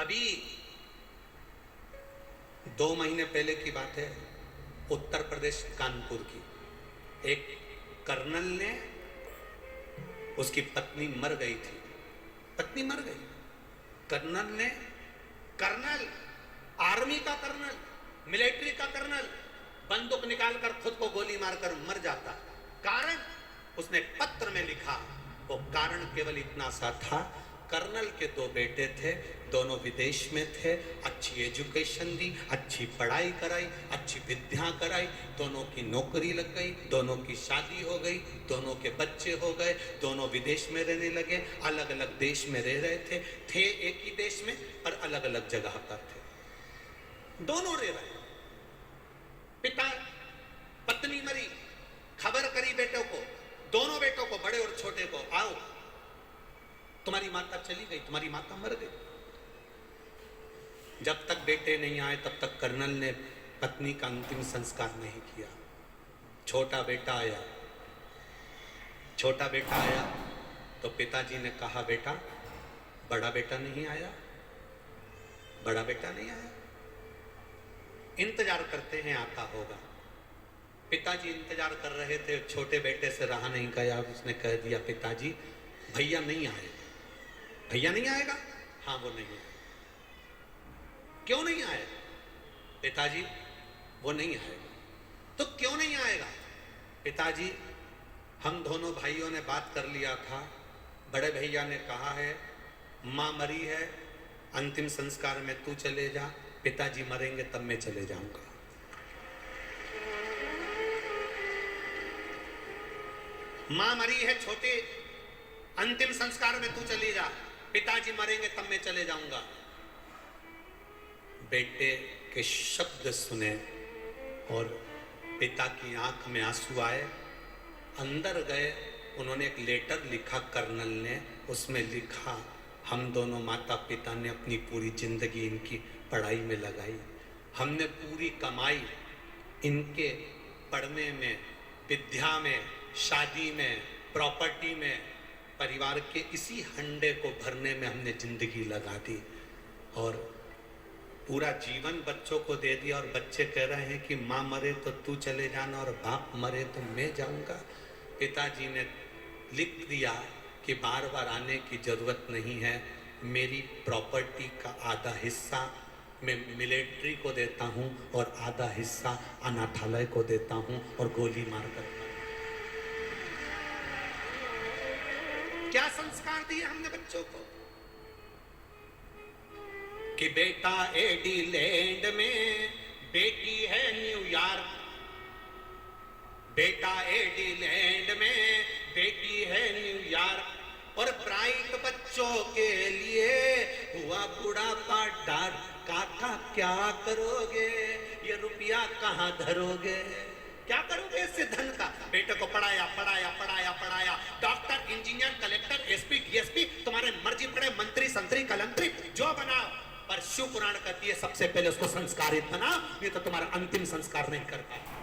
अभी 2 महीने पहले की बात है, उत्तर प्रदेश कानपुर की एक कर्नल ने, उसकी पत्नी मर गई थी, पत्नी मर गई, कर्नल ने, कर्नल आर्मी का कर्नल, मिलिट्री का कर्नल, बंदूक निकालकर खुद को गोली मारकर मर जाता। कारण उसने पत्र में लिखा, वो कारण केवल इतना सा था, कर्नल के 2 बेटे थे, दोनों विदेश में थे, अच्छी एजुकेशन दी, अच्छी पढ़ाई कराई, अच्छी विद्या कराई, दोनों की नौकरी लग गई, दोनों की शादी हो गई, दोनों के बच्चे हो गए, दोनों विदेश में रहने लगे, अलग अलग देश में रह रहे थे एक ही देश में पर अलग अलग जगह पर थे, दोनों रह रहे। पिता, पत्नी मरी, खबर करी बेटों को, दोनों बेटों को, बड़े और छोटे को, आओ तुम्हारी माता चली गई, तुम्हारी माता मर गई। जब तक बेटे नहीं आए तब तक कर्नल ने पत्नी का अंतिम संस्कार नहीं किया। छोटा बेटा आया, छोटा बेटा आया तो पिताजी ने कहा, बेटा बड़ा बेटा नहीं आया, बड़ा बेटा नहीं आया, इंतजार करते हैं आता होगा। पिताजी इंतजार कर रहे थे, छोटे बेटे से रहा नहीं गया, उसने कह दिया, पिताजी भैया नहीं आए। भैया नहीं आएगा? हाँ वो नहीं आएगा। क्यों नहीं आएगा? पिताजी वो नहीं आएगा। तो क्यों नहीं आएगा? पिताजी हम दोनों भाइयों ने बात कर लिया था, बड़े भैया ने कहा है माँ मरी है, अंतिम संस्कार में तू चले जा, पिताजी मरेंगे तब मैं चले जाऊंगा। माँ मरी है छोटे, अंतिम संस्कार में तू चली जा, पिताजी मरेंगे तब मैं चले जाऊंगा। बेटे के शब्द सुने और पिता की आंख में आंसू आए, अंदर गए, उन्होंने एक लेटर लिखा कर्नल ने, उसमें लिखा, हम दोनों माता पिता ने अपनी पूरी जिंदगी इनकी पढ़ाई में लगाई, हमने पूरी कमाई इनके पढ़ने में, विद्या में, शादी में, प्रॉपर्टी में, परिवार के इसी हंडे को भरने में हमने जिंदगी लगा दी और पूरा जीवन बच्चों को दे दिया। और बच्चे कह रहे हैं कि माँ मरे तो तू चले जाना और बाप मरे तो मैं जाऊंगा। पिताजी ने लिख दिया कि बार बार आने की जरूरत नहीं है, मेरी प्रॉपर्टी का आधा हिस्सा मैं मिलिट्री को देता हूँ और आधा हिस्सा अनाथालय को देता हूँ और गोली मार कर। क्या संस्कार दिए हमने बच्चों को कि बेटा एडिलेंड में, बेटी है न्यूयॉर्क, बेटा एडिलेंड में, बेटी है न्यूयॉर्क, और ब्राइट बच्चों के लिए हुआ बुढ़ापा डर। काका क्या करोगे, ये रुपया कहाँ धरोगे, क्या करोगे इससे धन का? बेटे को पढ़ाया पढ़ाया पढ़ाया पढ़ाया, doctor, engineer, collector, SP, DSP, तुम्हारे मर्जी पड़े मंत्री, संतरी, कलंतरी जो बनाओ, पर शिव पुराण कहती है सबसे पहले उसको संस्कारित बनाओ, नहीं तो तुम्हारा अंतिम संस्कार नहीं कर पाए।